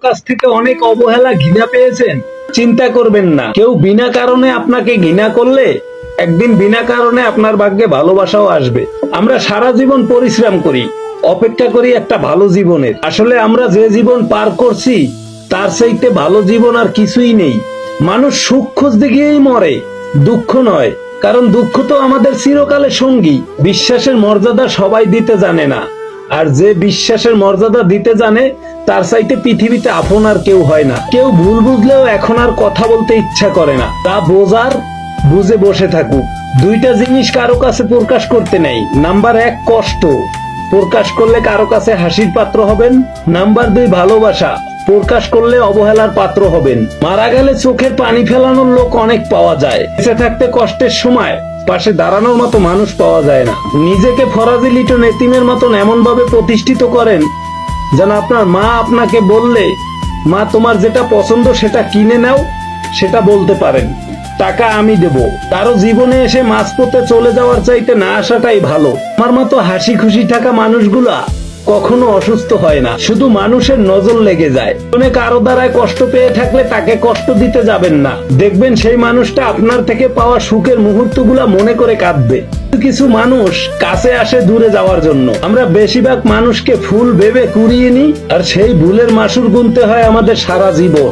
কাছ থেকে অনেক অবহেলা ঘৃণা পেয়েছেন? চিন্তা করবেন না, কেউ বিনা কারণে আপনাকে ঘৃণা করলে একদিন বিনা কারণে আপনার ভাগ্যে ভালোবাসাও আসবে। আমরা সারা জীবন পরিশ্রম করি, অপেক্ষা করি একটা ভালো জীবনের। আসলে আমরা যে জীবন পার করছি তার চাইতে ভালো জীবন আর কিছুই নেই। মানুষ সুখ খুঁজতে গিয়েই মরে, দুঃখ নয়। কারণ দুঃখ তো আমাদের চিরকালের সঙ্গী। বিশ্বাসের মর্যাদা সবাই দিতে জানে না, আর যে বিশ্বাসের মর্যাদা দিতে জানে তার চাইতে পৃথিবীতে আপন আর কেউ হয় না। কেউ ভুল বুঝলেও এখন আর কথা বলতে ইচ্ছা করে না, তা বোঝার বুঝে বসে থাকুক। দুইটা জিনিস কারো কাছে প্রকাশ করতে নেই। নাম্বার 1 কষ্ট, প্রকাশ করলে কারো কাছে হাসির পাত্র হবেন। নাম্বার 2 ভালোবাসা, প্রকাশ করলে অবহেলার পাত্র হবেন। মারা গেলে চোখের পানি ফেলানোর লোক অনেক পাওয়া যায়, বেঁচে থাকতে কষ্টের সময় পাশে দাঁড়ানোর মতো মানুষ পাওয়া যায় না। নিজেকে ফরাজি লিটন এতিমের মতন এমন ভাবে প্রতিষ্ঠিত করেন যেন আপনার মা আপনাকে বললে, মা তোমার যেটা পছন্দ সেটা কিনে নাও, সেটা বলতে পারেন, টাকা আমি দেব। কারো জীবনে এসে মাঝপথে চলে যাওয়ার চাইতে না আসাটাই ভালো। আমার মতো হাসি খুশি থাকা মানুষগুলা কখনো অসুস্থ হয় না, শুধু মানুষের নজর লেগে যায়। মনে কারো দ্বারায় কষ্ট পেয়ে থাকলে তাকে কষ্ট দিতে যাবেন না, দেখবেন সেই মানুষটা আপনার থেকে পাওয়া সুখের মুহূর্তগুলা মনে করে কাঁদবে। কিছু মানুষ কাছে আসে দূরে যাওয়ার জন্য। আমরা বেশিরভাগ মানুষকে ফুল ভেবে কুড়িয়ে নিই, আর সেই ভুলের মাসুল গুনতে হয় আমাদের সারা জীবন।